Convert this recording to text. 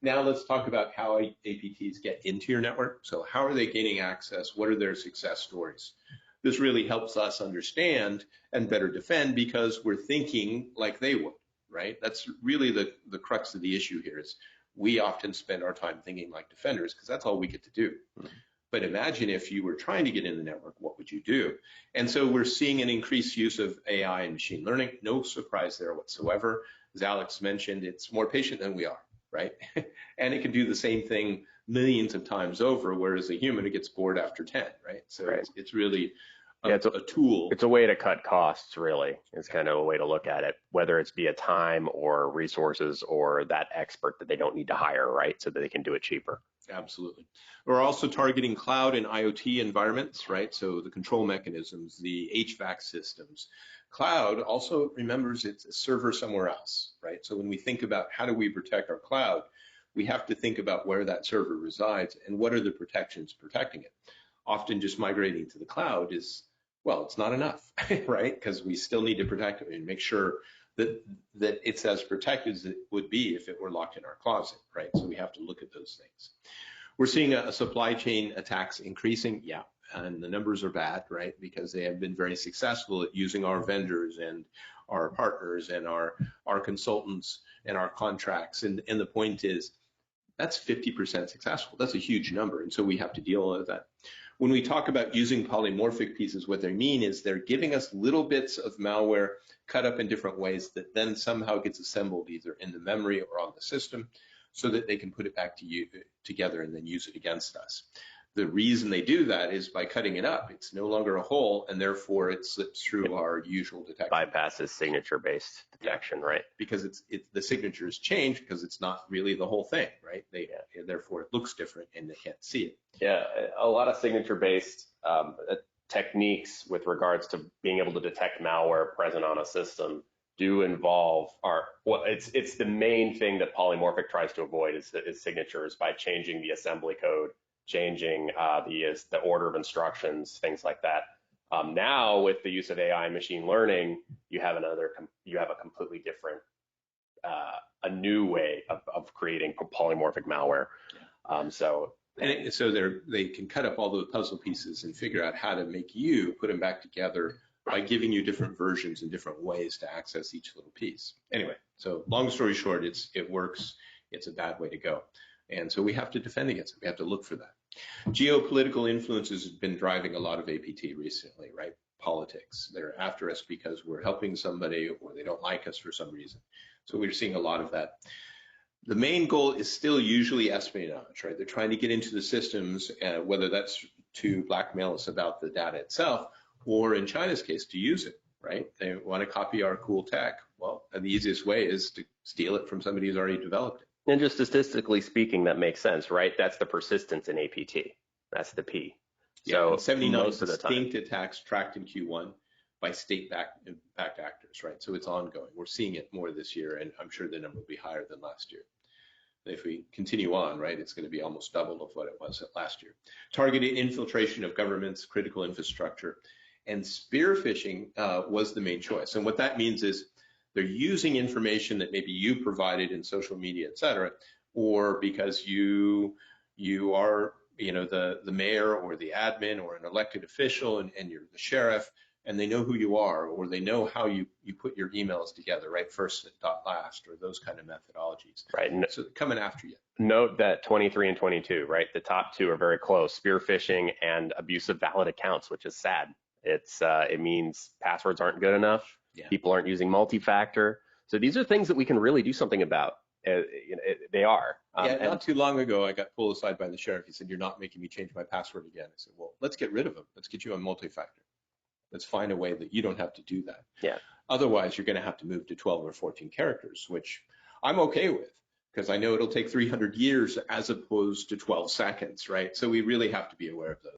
Now let's talk about how APTs get into your network. So how are they gaining access? What are their success stories? This really helps us understand and better defend because we're thinking like they would, right? That's really the crux of the issue here is we often spend our time thinking like defenders because that's all we get to do. But imagine if you were trying to get in the network, what would you do? And so we're seeing an increased use of AI and machine learning. No surprise there whatsoever. As Alex mentioned, it's more patient than we are, right? And it can do the same thing millions of times over, whereas a human, it gets bored after 10, right? So it's really a tool. It's a way to cut costs, really. It's kind of a way to look at it, whether it's via time or resources or that expert that they don't need to hire, right? So that they can do it cheaper. Absolutely. We're also targeting cloud and IoT environments, right? So the control mechanisms, the HVAC systems. Cloud also remembers it's a server somewhere else, right? So when we think about how do we protect our cloud, we have to think about where that server resides and what are the protections protecting it. Often just migrating to the cloud is, well, it's not enough, right? Because we still need to protect it and make sure that it's as protected as it would be if it were locked in our closet, right? So we have to look at those things. We're seeing a supply chain attacks increasing, yeah, and the numbers are bad, right? Because they have been very successful at using our vendors and our partners and our consultants and our contracts. And the point is, that's 50% successful. That's a huge number, and so we have to deal with that. When we talk about using polymorphic pieces, what they mean is they're giving us little bits of malware cut up in different ways that then somehow gets assembled either in the memory or on the system so that they can put it back together and then use it against us. The reason they do that is by cutting it up, it's no longer a hole, and therefore it slips through our usual detection. Bypasses signature-based detection, right? Because the signature is changed because it's not really the whole thing, right? Therefore, it looks different and they can't see it. Yeah, a lot of signature-based techniques with regards to being able to detect malware present on a system do involve it's the main thing that polymorphic tries to avoid is signatures by changing the assembly code, changing the order of instructions, things like that. Now with the use of AI and machine learning, you have a completely different, a new way of creating polymorphic malware. So they can cut up all those puzzle pieces and figure out how to make you put them back together by giving you different versions and different ways to access each little piece. Anyway, so long story short, it works. It's a bad way to go. And so we have to defend against it. We have to look for that. Geopolitical influences have been driving a lot of APT recently, right? Politics. They're after us because we're helping somebody or they don't like us for some reason. So we're seeing a lot of that. The main goal is still usually espionage, right? They're trying to get into the systems, whether that's to blackmail us about the data itself, or in China's case, to use it, right? They want to copy our cool tech. Well, the easiest way is to steal it from somebody who's already developed it. And just statistically speaking, that makes sense, right? That's the persistence in APT. That's the P. Yeah, so 79 distinct attacks tracked in Q1 by state-backed actors, right? So it's ongoing. We're seeing it more this year, and I'm sure the number will be higher than last year. If we continue on, right, it's going to be almost double of what it was last year. Targeted infiltration of governments, critical infrastructure, and spear phishing was the main choice. And what that means is they're using information that maybe you provided in social media, et cetera, or because you are, the mayor or the admin or an elected official and you're the sheriff, and they know who you are, or they know how you put your emails together, right? First dot last, or those kind of methodologies. Right. So coming after you. Note that 23 and 22, right? The top two are very close: spear phishing and abuse of valid accounts, which is sad. It means passwords aren't good enough. Yeah. People aren't using multi-factor. So these are things that we can really do something about. They are. Not too long ago, I got pulled aside by the sheriff. He said, "You're not making me change my password again." I said, "Well, let's get rid of them. Let's get you on multi-factor. Let's find a way that you don't have to do that." Yeah. Otherwise, you're going to have to move to 12 or 14 characters, which I'm okay with because I know it'll take 300 years as opposed to 12 seconds, right? So we really have to be aware of those.